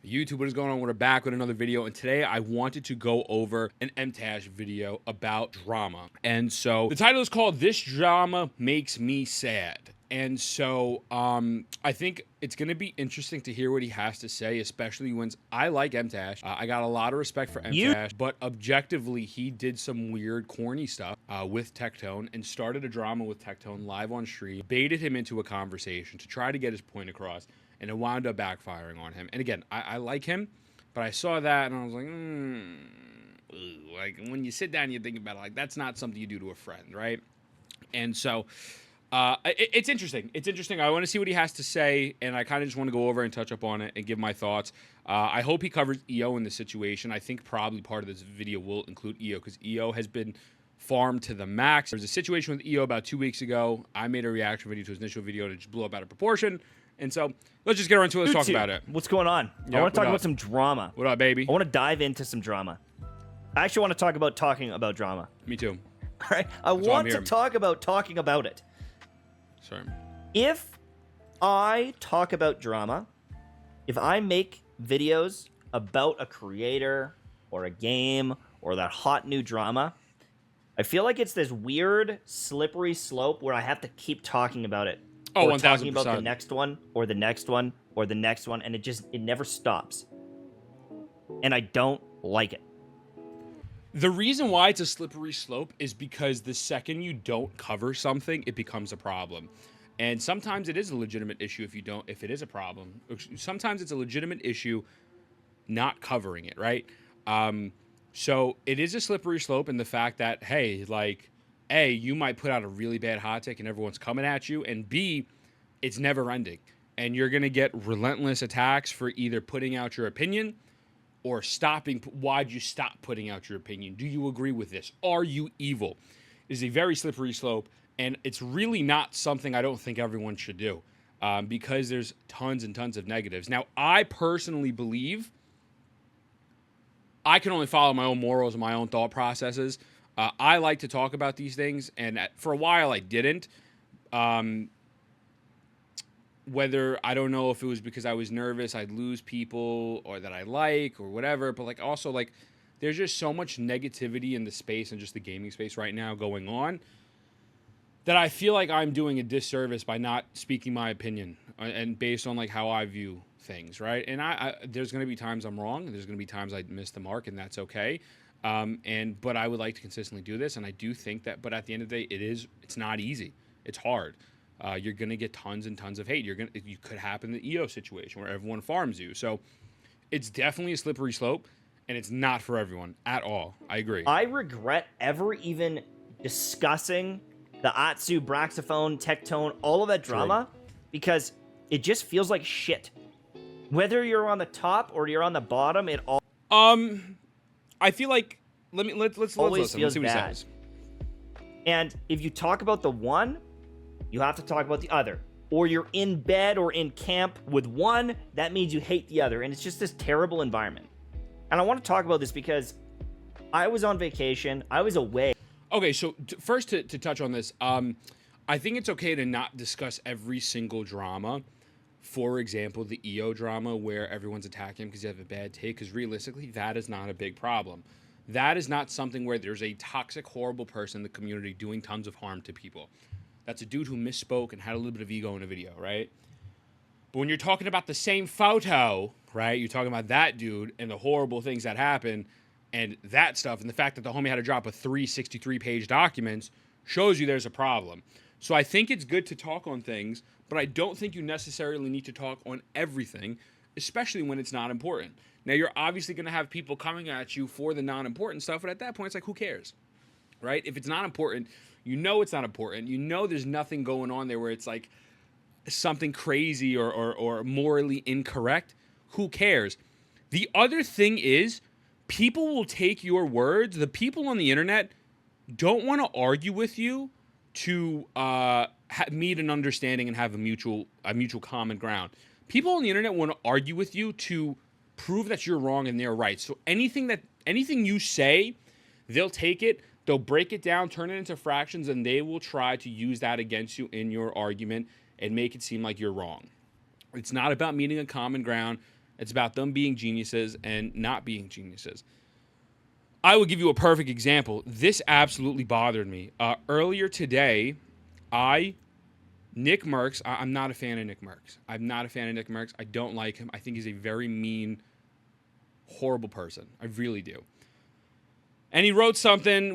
YouTube, what is going on? We're back with another video, and today I wanted to go over an Mtashed video about drama. And so the title is called "This Drama Makes Me Sad." And so I think it's going to be interesting to hear what he has to say, especially when I like Mtashed. I got a lot of respect for Mtashed, but objectively, he did some weird, corny stuff with Tectone and started a drama with Tectone live on stream, baited him into a conversation to try to get his point across, and it wound up backfiring on him. And again, I like him, but I saw that and I was like, like when you sit down and you think about it, like that's not something you do to a friend, right? And so it's interesting. It's interesting. I want to see what he has to say, and I kind of just want to go over and touch up on it and give my thoughts. I hope he covers EO in this situation. I think probably part of this video will include EO because EO has been farmed to the max. There was a situation with EO about 2 weeks ago. I made a reaction video to his initial video and it just blew up out of proportion. And so let's just get right into it. Let's talk about it. What's going on? I want to talk about some drama. What up, baby? I want to dive into some drama. I actually want to talk about talking about drama. Me too. All right. I want to talk about talking about it. Sorry. If I talk about drama, if I make videos about a creator or a game or that hot new drama, I feel like it's this weird, slippery slope where I have to keep talking about it. Oh, 1000%. Talking about the next one or the next one or the next one, and it never stops. And I don't like it. The reason why it's a slippery slope is because the second you don't cover something, it becomes a problem. And sometimes it is a legitimate issue if it is a problem. Sometimes it's a legitimate issue not covering it, right? So it is a slippery slope in the fact that, hey, like, A, you might put out a really bad hot take and everyone's coming at you, and B, it's never ending. And you're going to get relentless attacks for either putting out your opinion or stopping. Why'd you stop putting out your opinion? Do you agree with this? Are you evil? It is a very slippery slope, and it's really not something I don't think everyone should do because there's tons and tons of negatives. Now, I personally believe I can only follow my own morals and my own thought processes. I like to talk about these things, and for a while I didn't. Whether, I don't know if it was because I was nervous I'd lose people or that I like or whatever, but like also like there's just so much negativity in the space and just the gaming space right now going on that I feel like I'm doing a disservice by not speaking my opinion and based on like how I view things, right? And I there's going to be times I'm wrong, there's going to be times I miss the mark, and that's okay. But I would like to consistently do this, and I do think that. But at the end of the day, it's not easy. It's hard. You're gonna get tons and tons of hate. You could happen in the EO situation where everyone farms you. So it's definitely a slippery slope, and it's not for everyone at all. I agree. I regret ever even discussing the Atsu, Braxophone, Tectone, all of that drama, because it just feels like shit. Whether you're on the top or you're on the bottom, it all. I feel like let's listen. Let's see what he says. And if you talk about the one, you have to talk about the other. Or you're in bed or in camp with one, that means you hate the other. And it's just this terrible environment. And I want to talk about this because I was on vacation. I was away. Okay, so first to touch on this, I think it's okay to not discuss every single drama. For example, the EO drama where everyone's attacking him because you have a bad take, because realistically, that is not a big problem. That is not something where there's a toxic, horrible person in the community doing tons of harm to people. That's a dude who misspoke and had a little bit of ego in a video, right? But when you're talking about the same photo, right, you're talking about that dude and the horrible things that happen and that stuff, and the fact that the homie had to drop a 363-page documents shows you there's a problem. So I think it's good to talk on things, but I don't think you necessarily need to talk on everything, especially when it's not important. Now, you're obviously going to have people coming at you for the non-important stuff, but at that point, it's like, who cares, right? If it's not important, you know it's not important. You know there's nothing going on there where it's like something crazy or morally incorrect. Who cares? The other thing is, people will take your words. The people on the internet don't want to argue with you to meet an understanding and have a mutual common ground. People on the internet want to argue with you to prove that you're wrong and they're right. So anything you say, they'll take it, they'll break it down, turn it into fractions, and they will try to use that against you in your argument and make it seem like you're wrong. It's not about meeting a common ground. It's about them being geniuses and not being geniuses. I will give you a perfect example. This absolutely bothered me. Earlier today, Nick Merckx, I'm not a fan of Nick Merckx. I'm not a fan of Nick Merckx. I don't like him. I think he's a very mean, horrible person. I really do. And he wrote something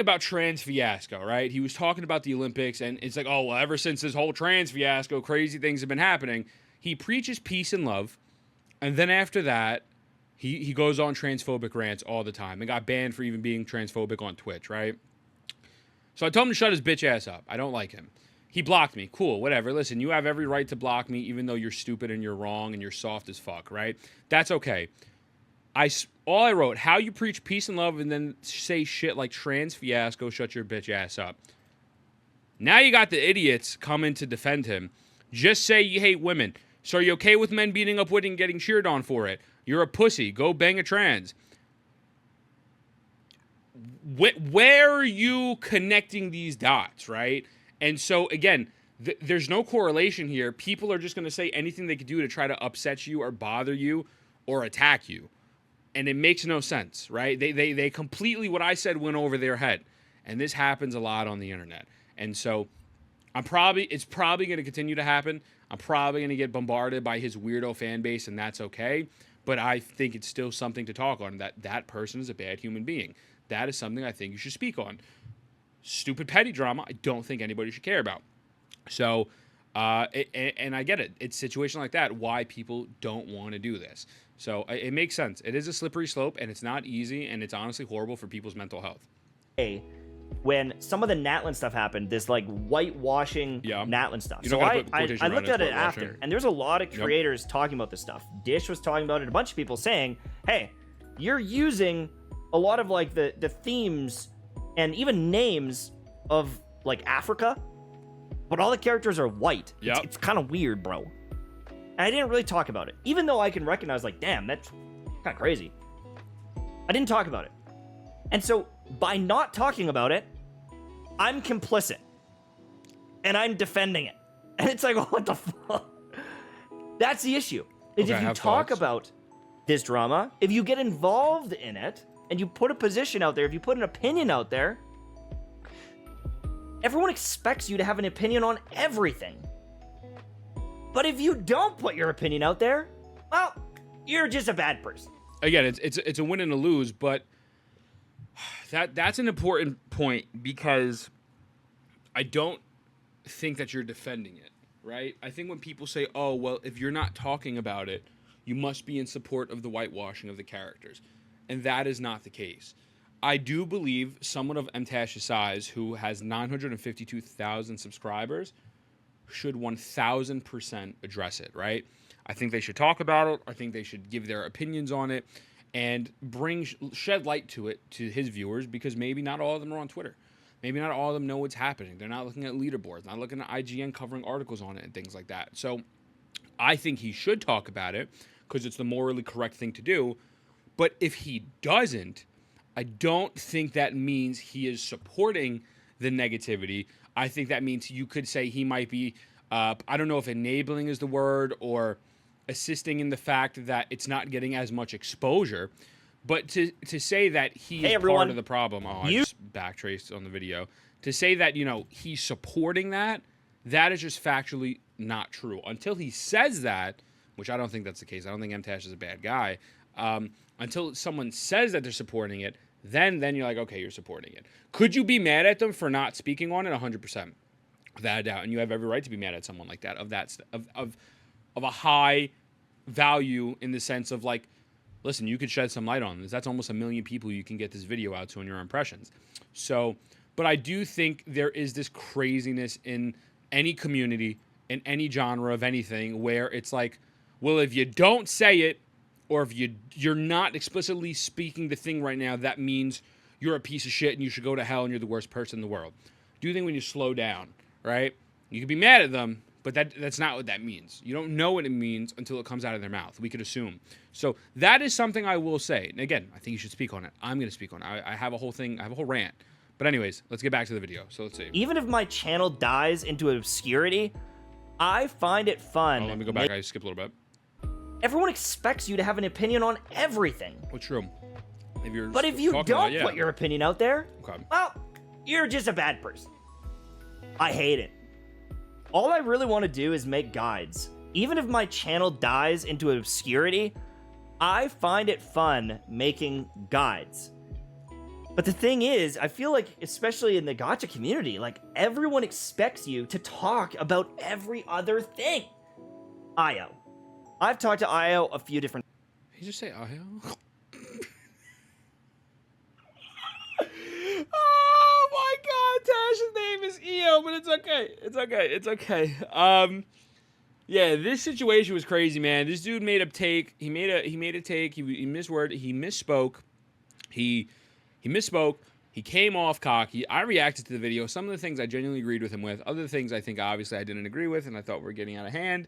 about trans fiasco, right? He was talking about the Olympics, and it's like, oh, well, ever since this whole trans fiasco, crazy things have been happening. He preaches peace and love, and then after that, he goes on transphobic rants all the time and got banned for even being transphobic on Twitch, right? So I told him to shut his bitch ass up. I don't like him. He blocked me. Cool, whatever. Listen, you have every right to block me, even though you're stupid and you're wrong and you're soft as fuck, right? That's okay. All I wrote, how you preach peace and love and then say shit like trans fiasco, shut your bitch ass up. Now you got the idiots coming to defend him. Just say you hate women. So are you okay with men beating up women and getting cheered on for it? You're a pussy. Go bang a trans. Where are you connecting these dots, right? And so, again, there's no correlation here. People are just going to say anything they could do to try to upset you or bother you or attack you. And it makes no sense, right? They completely, what I said went over their head. And this happens a lot on the internet. And so it's probably going to continue to happen. I'm probably going to get bombarded by his weirdo fan base, and that's okay. But I think it's still something to talk on, that person is a bad human being. That is something I think you should speak on. Stupid petty drama, I don't think anybody should care about. So, and I get it. It's a situation like that, why people don't want to do this. So it makes sense. It is a slippery slope, and it's not easy, and it's honestly horrible for people's mental health. Hey, when some of the Natlan stuff happened, this like whitewashing Natlan stuff. So I looked at it after, and there's a lot of creators talking about this stuff. Dish was talking about it, a bunch of people saying, hey, you're using a lot of like the themes and even names of like Africa, but all the characters are white. It's kind of weird, bro. And I didn't really talk about it, even though I can recognize like, damn, that's kind of crazy. I didn't talk about it. And so by not talking about it, I'm complicit. And I'm defending it. And it's like, what the fuck? That's the issue. Is if you talk about this drama, if you get involved in it, and you put a position out there, if you put an opinion out there, everyone expects you to have an opinion on everything. But if you don't put your opinion out there, well, you're just a bad person. Again, it's a win and a lose, but that's an important point because I don't think that you're defending it, right? I think when people say, oh, well, if you're not talking about it, you must be in support of the whitewashing of the characters. And that is not the case. I do believe someone of Mtashed's size who has 952,000 subscribers should 1,000% address it, right? I think they should talk about it. I think they should give their opinions on it and shed light to it to his viewers because maybe not all of them are on Twitter. Maybe not all of them know what's happening. They're not looking at leaderboards, not looking at IGN covering articles on it and things like that. So I think he should talk about it because it's the morally correct thing to do. But if he doesn't, I don't think that means he is supporting the negativity. I think that means you could say he might be, I don't know if enabling is the word or assisting in the fact that it's not getting as much exposure. But to say that he is part of the problem, I just backtraced on the video. To say that, he's supporting that is just factually not true. Until he says that, which I don't think that's the case. I don't think Mtashed is a bad guy. Until someone says that they're supporting it, then you're like, okay, you're supporting it. Could you be mad at them for not speaking on it? 100%, without a doubt. And you have every right to be mad at someone like that, of a high value in the sense of like, listen, you could shed some light on this. That's almost 1 million people you can get this video out to in your impressions. So, but I do think there is this craziness in any community, in any genre of anything, where it's like, well, if you don't say it, or if you're not explicitly speaking the thing right now, that means you're a piece of shit and you should go to hell and you're the worst person in the world. Do you think when you slow down, right? You can be mad at them, but that's not what that means. You don't know what it means until it comes out of their mouth. We could assume. So that is something I will say. And again, I think you should speak on it. I'm going to speak on it. I have a whole thing. I have a whole rant. But anyways, let's get back to the video. So let's see. Even if my channel dies into obscurity, I find it fun. Oh, let me go back. I skipped a little bit. Everyone expects you to have an opinion on everything. Well, true. But if you don't put your opinion out there, well, you're just a bad person. I hate it. All I really want to do is make guides. Even if my channel dies into obscurity, I find it fun making guides. But the thing is, I feel like, especially in the gacha community, like, everyone expects you to talk about every other thing. Io. I've talked to Io a few different... Did you just say Io? Oh my god, Tash's name is Io, but it's okay. It's okay. Yeah, this situation was crazy, man. This dude made a take. He made a take. He misspoke. He misspoke. He came off cocky. I reacted to the video. Some of the things I genuinely agreed with him with. Other things I think obviously I didn't agree with, and I thought were getting out of hand.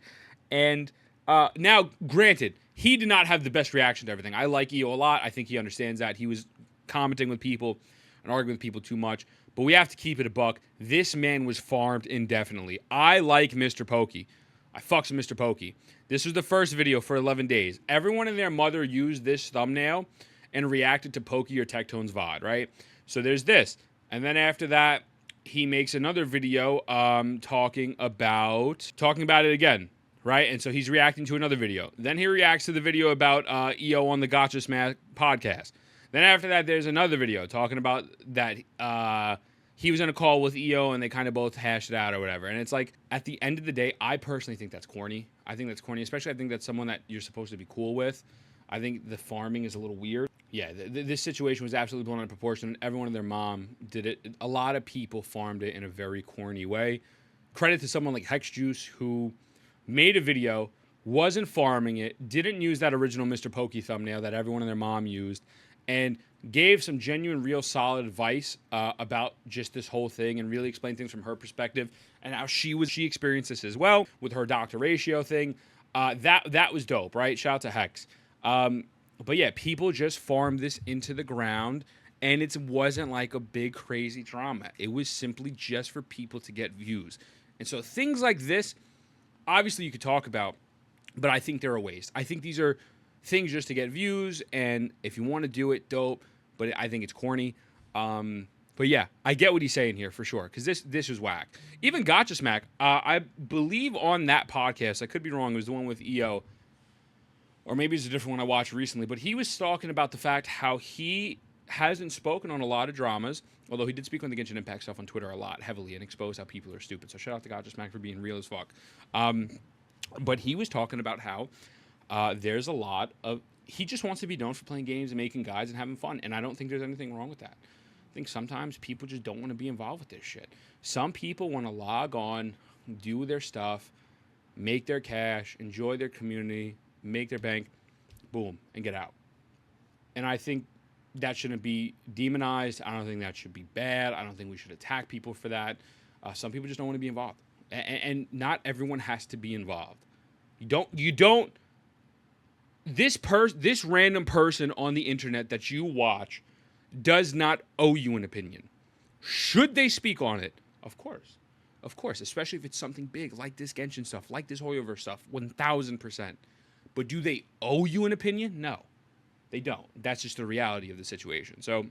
And now, granted, he did not have the best reaction to everything. I like Io a lot. I think he understands that. He was commenting with people and arguing with people too much. But we have to keep it a buck. This man was farmed indefinitely. I like Mr. Pokey. I fucks with Mr. Pokey. This was the first video for 11 days. Everyone and their mother used this thumbnail and reacted to Pokey or Tectone's VOD, right? So there's this. And then after that, he makes another video talking about it again, right? And so he's reacting to another video. Then he reacts to the video about EO on the Gacha Smack podcast. Then after that, there's another video talking about that he was in a call with EO and they kind of both hashed it out or whatever. And it's like, at the end of the day, I personally think that's corny. I think that's corny, especially I think that's someone that you're supposed to be cool with. I think the farming is a little weird. Yeah, this situation was absolutely blown out of proportion. Everyone and their mom did it. A lot of people farmed it in a very corny way. Credit to someone like Hex Juice, who made a video, wasn't farming it, didn't use that original Mr. Pokey thumbnail that everyone and their mom used, and gave some genuine, real solid advice about just this whole thing and really explained things from her perspective and how she experienced this as well with her doctor ratio thing. That was dope, right? Shout out to Hex. But yeah, people just farmed this into the ground, and it wasn't like a big crazy drama. It was simply just for people to get views. And so things like this, obviously you could talk about, but I think they're a waste. I think these are things just to get views, and if you want to do it, dope, but I think it's corny. But yeah, I get what he's saying here for sure, because this was whack. Even Gacha Smack, I believe on that podcast, I could be wrong, it was the one with EO, or maybe it's a different one I watched recently, but he was talking about the fact how he hasn't spoken on a lot of dramas, although he did speak on the Genshin Impact stuff on Twitter a lot, heavily, and exposed how people are stupid. So shout out to Gacha Smack for being real as fuck. But he was talking about how there's a lot of... He just wants to be known for playing games and making guides and having fun, and I don't think there's anything wrong with that. I think sometimes people just don't want to be involved with this shit. Some people want to log on, do their stuff, make their cash, enjoy their community, make their bank, boom, and get out. And I think that shouldn't be demonized. I don't think that should be bad. I don't think we should attack people for that. Some people just don't want to be involved. And not everyone has to be involved. You don't... This random person on the internet that you watch does not owe you an opinion. Should they speak on it? Of course. Of course, especially if it's something big, like this Genshin stuff, like this Hoyoverse stuff, 1,000%. But do they owe you an opinion? No, they don't. That's just the reality of the situation. So,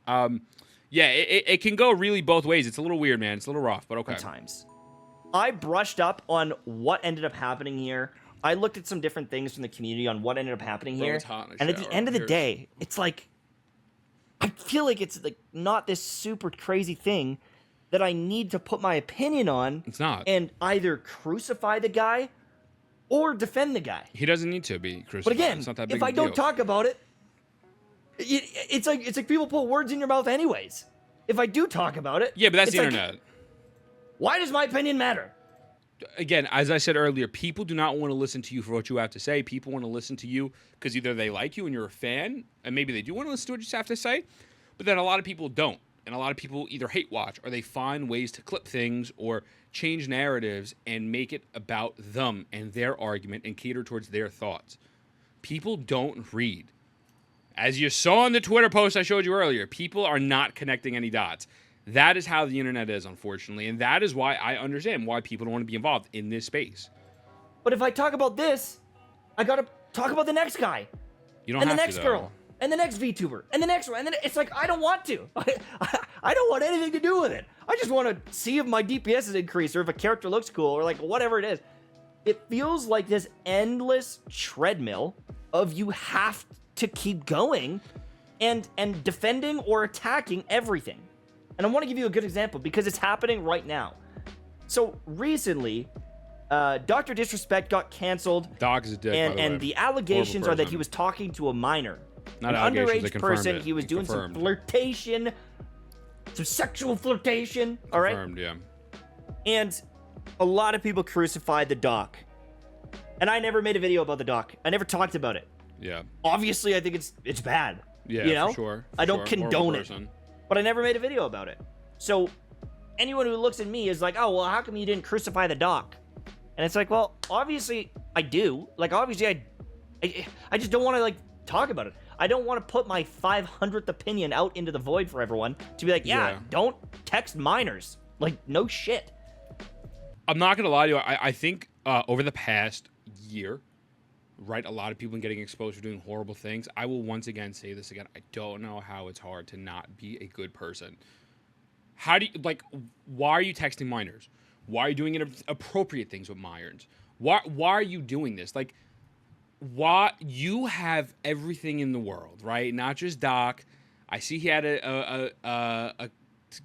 yeah, it can go really both ways. It's a little weird, man. It's a little rough, but okay. Times. I brushed up on what ended up happening here. I looked at some different things from the community on what ended up happening here. And at the end of the day, it's like, I feel like it's like not this super crazy thing that I need to put my opinion on. It's not. And either crucify the guy or defend the guy. He doesn't need to be crucified. But again, it's not that big if I don't talk about it, it's like people put words in your mouth anyways. If I do talk about it, yeah, but that's the internet. Why does my opinion matter? Again, as I said earlier, people do not want to listen to you for what you have to say. People want to listen to you because either they like you and you're a fan, and maybe they do want to listen to what you have to say, but then a lot of people don't. And a lot of people either hate watch or they find ways to clip things or change narratives and make it about them and their argument and cater towards their thoughts. People don't read. As you saw in the Twitter post I showed you earlier, people are not connecting any dots. That is how the internet is, unfortunately, and that is why I understand why people don't want to be involved in this space. But if I talk about this, I gotta talk about the next guy. You don't and have the next to, though. girl. And the next VTuber. And the next one. And then it's like, I don't want to. I don't want anything to do with it. I just want to see if my DPS is increased or if a character looks cool or like whatever it is. It feels like this endless treadmill of you have to keep going and defending or attacking everything. And I want to give you a good example because it's happening right now. So recently, Dr. Disrespect got canceled. Doc is a dick, and the allegations are that he was talking to a minor. Not an allegations, underage person. He was doing some flirtation, some sexual flirtation. All right. Confirmed, yeah. And a lot of people crucified the doc. And I never made a video about the doc. I never talked about it. Yeah. Obviously, I think it's bad. Yeah, you know? for sure. I don't condone it. But I never made a video about it. So anyone who looks at me is like, oh, well, how come you didn't crucify the doc? And it's like, well, obviously I do. Like, obviously I just don't want to, like, talk about it. I don't want to put my 500th opinion out into the void for everyone to be like, yeah. Don't text minors. Like, no shit. I'm not going to lie to you. I think over the past year, right, a lot of people have been getting exposed for doing horrible things. I will once again say this again. I don't know how it's hard to not be a good person. How do you, like, why are you texting minors? Why are you doing inappropriate things with minors? Why are you doing this? Like, why? You have everything in the world, right? Not just Doc. I see he had a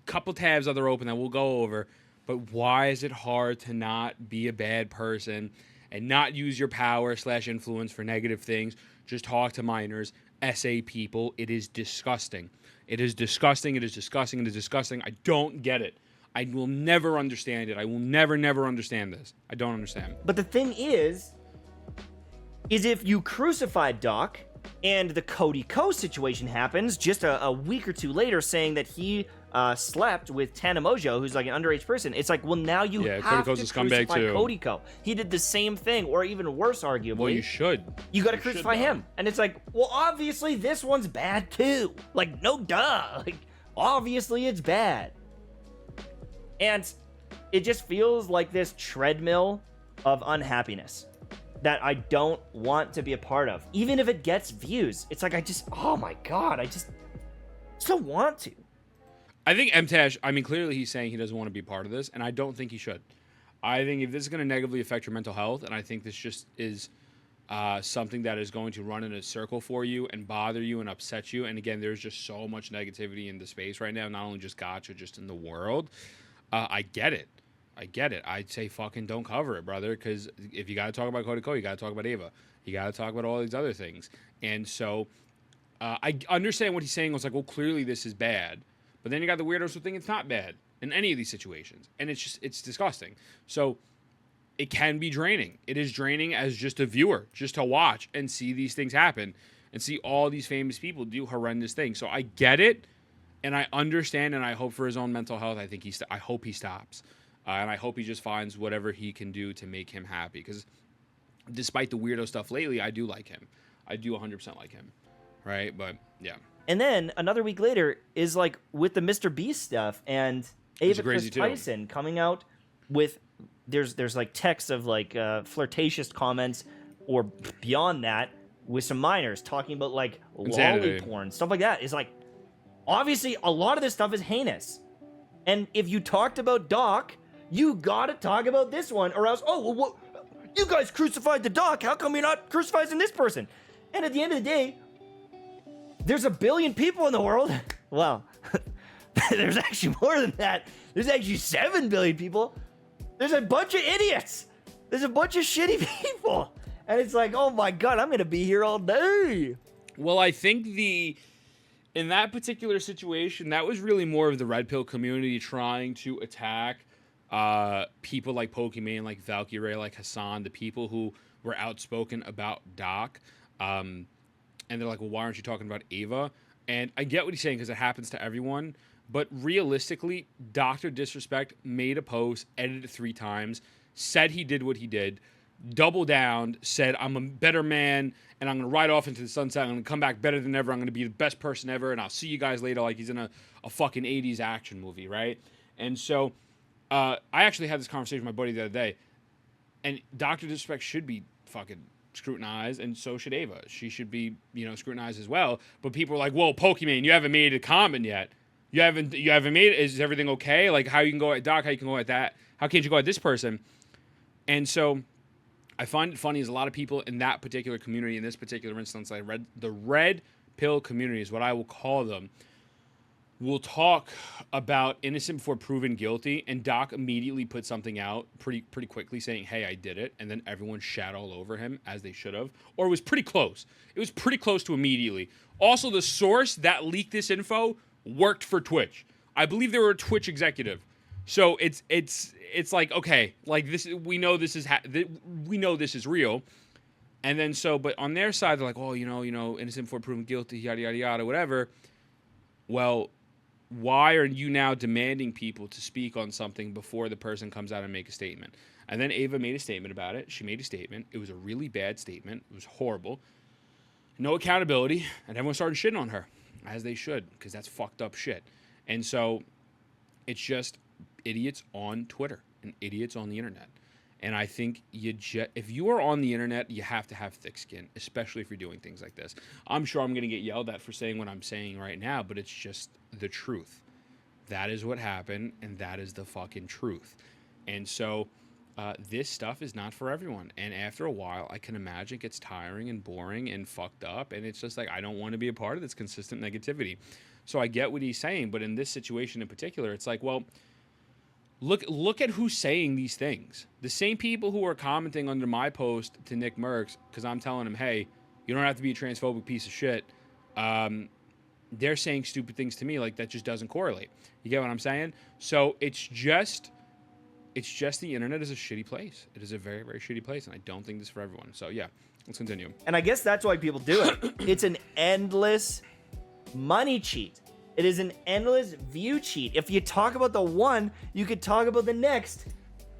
couple tabs that are open that we'll go over. But why is it hard to not be a bad person and not use your power / influence for negative things? Just talk to minors, SA people. It is disgusting. It is disgusting. It is disgusting. It is disgusting. I don't get it. I will never understand it. I will never understand this. I don't understand. But the thing is if you crucified Doc and the Cody Co situation happens just a week or two later saying that he slept with Tana Mojo, who's like an underage person, it's like, well, now you have to crucify Cody Co. He did the same thing, or even worse, arguably. Well, you should. You got to crucify him. And it's like, well, obviously this one's bad too. Like, no duh. Like, obviously it's bad. And it just feels like this treadmill of unhappiness that I don't want to be a part of. Even if it gets views. It's like, oh my God, I just don't want to. I think Mtashed, I mean, clearly he's saying he doesn't want to be part of this, and I don't think he should. I think if this is going to negatively affect your mental health, and I think this just is something that is going to run in a circle for you and bother you and upset you, and again, there's just so much negativity in the space right now, not only just Gacha, just in the world. I get it. I'd say fucking don't cover it, brother, because if you got to talk about Cody Co, you got to talk about Ava. You got to talk about all these other things. And so I understand what he's saying. It's like, well, clearly this is bad. But then you got the weirdos who think it's not bad in any of these situations. And it's disgusting. So it can be draining. It is draining as just a viewer, just to watch and see these things happen and see all these famous people do horrendous things. So I get it, and I understand, and I hope for his own mental health. I hope he stops. And I hope he just finds whatever he can do to make him happy. Because despite the weirdo stuff lately, I do like him. I do 100% like him. Right? But, yeah. And then, another week later, is like with the Mr. Beast stuff and Ava Chris Tyson coming out with... There's like texts of like flirtatious comments or beyond that with some minors talking about like lolly porn, stuff like that. Is like... Obviously, a lot of this stuff is heinous. And if you talked about Doc... You gotta talk about this one, or else, oh, well, what? You guys crucified the Doc. How come you're not crucifying this person? And at the end of the day, there's a billion people in the world. Well, there's actually more than that. There's actually 7 billion people. There's a bunch of idiots. There's a bunch of shitty people. And it's like, oh my God, I'm gonna be here all day. Well, I think in that particular situation, that was really more of the Red Pill community trying to attack people like Pokimane, like Valkyrie, like Hassan, the people who were outspoken about Doc. And they're like, well, why aren't you talking about Ava? And I get what he's saying because it happens to everyone. But realistically, Dr. Disrespect made a post, edited it 3 times, said he did what he did, doubled down, said, I'm a better man, and I'm going to ride off into the sunset. I'm going to come back better than ever. I'm going to be the best person ever, and I'll see you guys later, like he's in a fucking 80s action movie, right? And so... I actually had this conversation with my buddy the other day, and Dr. Disrespect should be fucking scrutinized, and so should Ava. She should be, scrutinized as well. But people are like, "Whoa, Pokemon, you haven't made a comment yet. You haven't made it. Is everything okay? Like, how you can go at Doc? How you can go at that? How can't you go at this person?" And so I find it funny is a lot of people in that particular community, in this particular instance, the red pill community is what I will call them, will talk about innocent before proven guilty, and Doc immediately put something out pretty quickly saying, "Hey, I did it," and then everyone shat all over him, as they should have, or it was pretty close. It was pretty close to immediately. Also, the source that leaked this info worked for Twitch. I believe they were a Twitch executive. So it's like, okay, like this, we know this is real. And then but on their side, they're like, "Oh, innocent before proven guilty, yada, yada, yada, whatever." Well, why are you now demanding people to speak on something before the person comes out and make a statement? And then Ava made a statement about it. She made a statement. It was a really bad statement. It was horrible. No accountability. And everyone started shitting on her, as they should, because that's fucked up shit. And so it's just idiots on Twitter and idiots on the internet. And I think if you are on the internet, you have to have thick skin, especially if you're doing things like this. I'm sure I'm going to get yelled at for saying what I'm saying right now, but it's just the truth. That is what happened, and that is the fucking truth. And so this stuff is not for everyone. And after a while, I can imagine it gets tiring and boring and fucked up. And it's just like, I don't want to be a part of this consistent negativity. So I get what he's saying, but in this situation in particular, it's like, well, Look at who's saying these things. The same people who are commenting under my post to Nick Merckx, because I'm telling him, "Hey, you don't have to be a transphobic piece of shit." They're saying stupid things to me, like that just doesn't correlate. You get what I'm saying? So it's just the internet is a shitty place. It is a very, very shitty place, and I don't think this is for everyone. So yeah, let's continue. And I guess that's why people do it. It's an endless money cheat. It is an endless view cheat. If you talk about the one, you could talk about the next.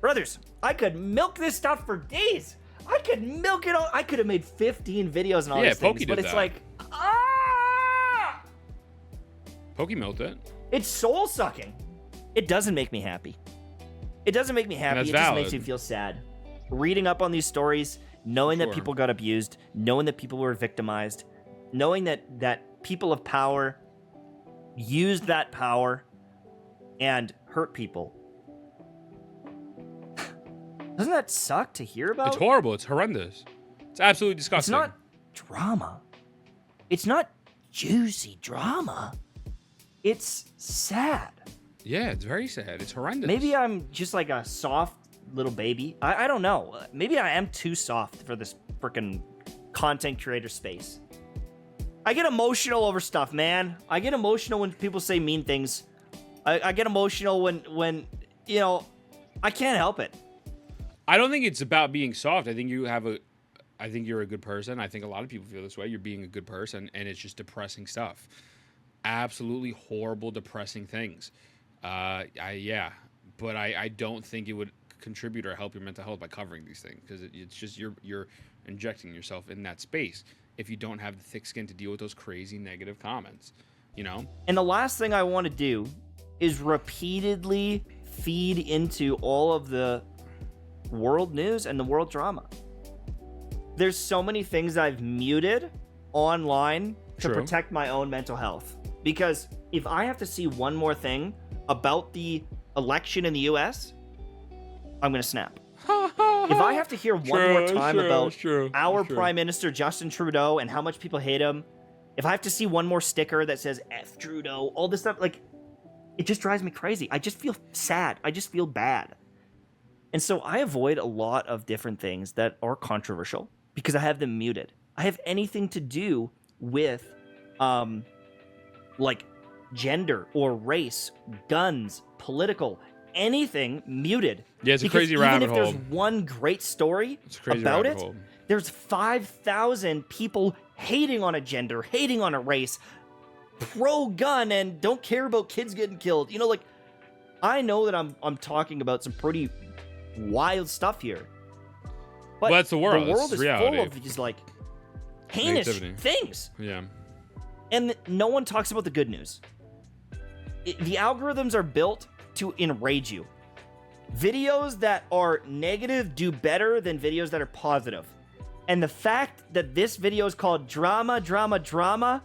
Brothers, I could milk this stuff for days. I could milk it all. I could have made 15 videos and all these things, but it's like, Pokey milked it. It's soul sucking. It doesn't make me happy. It doesn't make me happy. It just makes me feel sad. Reading up on these stories, knowing that people got abused, knowing that people were victimized, knowing that people of power used that power and hurt people. Doesn't that suck to hear about? It's horrible. It's horrendous. It's absolutely disgusting. It's not drama. It's not juicy drama. It's sad. Yeah, it's very sad. It's horrendous. Maybe I'm just like a soft little baby. I don't know. Maybe I am too soft for this freaking content creator space. I get emotional over stuff, man. I get emotional when people say mean things. I get emotional when I can't help it. I don't think it's about being soft. I think you're a good person. I think a lot of people feel this way. You're being a good person, and it's just depressing stuff. Absolutely horrible, depressing things. But I don't think it would contribute or help your mental health by covering these things, because it's just you're injecting yourself in that space if you don't have the thick skin to deal with those crazy negative comments, And the last thing I want to do is repeatedly feed into all of the world news and the world drama. There's so many things I've muted online to protect my own mental health. Because if I have to see one more thing about the election in the US, I'm going to snap. If I have to hear one more time about our Prime Minister, Justin Trudeau, and how much people hate him, if I have to see one more sticker that says F Trudeau, all this stuff, like, it just drives me crazy. I just feel sad. I just feel bad. And so I avoid a lot of different things that are controversial because I have them muted. I have anything to do with, like, gender or race, guns, political, anything muted. Yeah, it's a crazy rabbit hole. Even if there's one great story about it, there's 5,000 people hating on a gender, hating on a race, pro-gun, and don't care about kids getting killed. Like, I know that I'm talking about some pretty wild stuff here. But that's the world. The world is full of these, like, heinous things. Yeah. And no one talks about the good news. The algorithms are built to enrage you. Videos that are negative do better than videos that are positive. And the fact that this video is called Drama, Drama, Drama,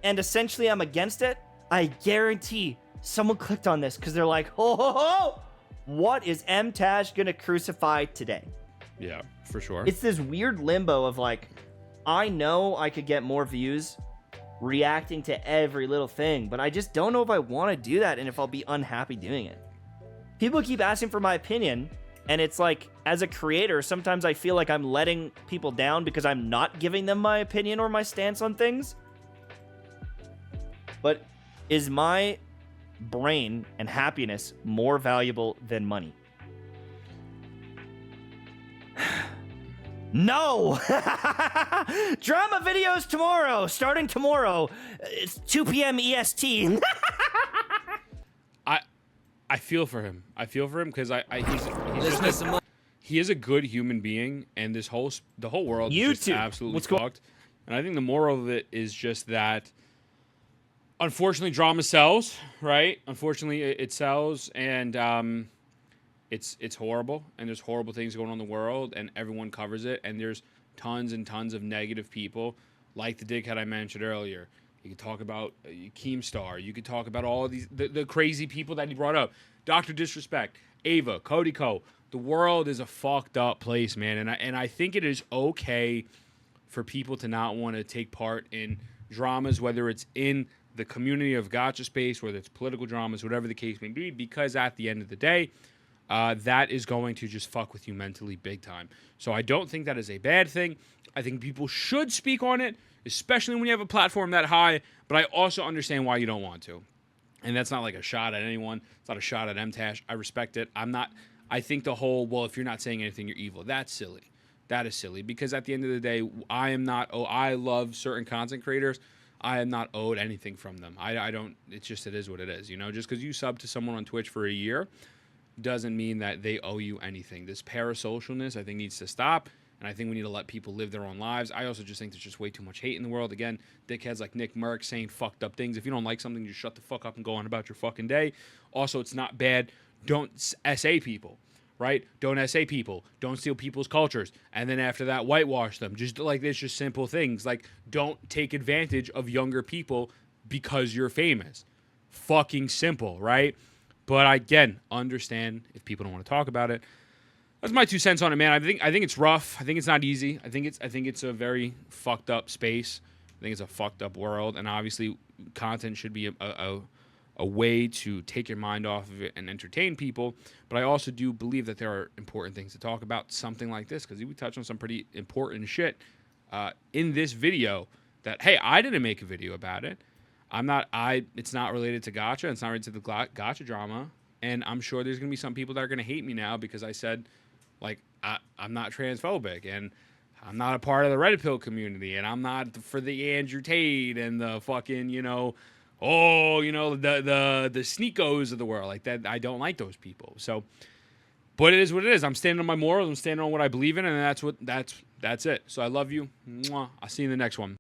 and essentially I'm against it, I guarantee someone clicked on this because they're like, ho, ho, ho, what is Mtashed gonna crucify today? Yeah, for sure. It's this weird limbo of like, I know I could get more views reacting to every little thing, but I just don't know if I want to do that and if I'll be unhappy doing it. People keep asking for my opinion, and it's like, as a creator, sometimes I feel like I'm letting people down because I'm not giving them my opinion or my stance on things. But is my brain and happiness more valuable than money? No! Drama videos tomorrow, starting tomorrow. It's 2 p.m. EST. I feel for him. I feel for him because he is a good human being, and the whole world is just absolutely fucked. And I think the moral of it is just that, unfortunately, drama sells, right? Unfortunately, it sells, and it's horrible, and there's horrible things going on in the world, and everyone covers it, and there's tons and tons of negative people, like the dickhead I mentioned earlier. You could talk about Keemstar. You could talk about all of these the crazy people that he brought up. Dr. Disrespect, Ava, Cody Co. The world is a fucked up place, man, and I think it is okay for people to not want to take part in dramas, whether it's in the community of Gacha space, whether it's political dramas, whatever the case may be, because at the end of the day, that is going to just fuck with you mentally big time. So I don't think that is a bad thing. I think people should speak on it, especially when you have a platform that high, but I also understand why you don't want to. And that's not like a shot at anyone. It's not a shot at Mtashed. I respect it. I think the whole, well, if you're not saying anything, you're evil. That's silly. That is silly, because at the end of the day, I love certain content creators. I am not owed anything from them. I don't, it is what it is, you know? Just because you sub to someone on Twitch for a year doesn't mean that they owe you anything. This parasocialness, I think, needs to stop, and I think we need to let people live their own lives. I also just think there's just way too much hate in the world. Again, dickheads like Nick Merck saying fucked up things. If you don't like something, just shut the fuck up and go on about your fucking day. Also, it's not bad. Don't SA people, right? Don't SA people. Don't steal people's cultures. And then after that, whitewash them. Just like, there's just simple things. Like, don't take advantage of younger people because you're famous. Fucking simple, right? But I, again, understand if people don't want to talk about it. That's my 2 cents on it, man. I think it's rough. I think it's not easy. I think it's a very fucked up space. I think it's a fucked up world, and obviously, content should be a way to take your mind off of it and entertain people. But I also do believe that there are important things to talk about, something like this, because we touched on some pretty important shit in this video. That, hey, I didn't make a video about it. It's not related to Gacha. It's not related to the Gacha drama. And I'm sure there's going to be some people that are going to hate me now because I said, like, I'm not transphobic, and I'm not a part of the Red Pill community, and I'm not for the Andrew Tate and the fucking, the sneakos of the world. Like that, I don't like those people. So, but it is what it is. I'm standing on my morals. I'm standing on what I believe in, and that's it. So I love you. Mwah. I'll see you in the next one.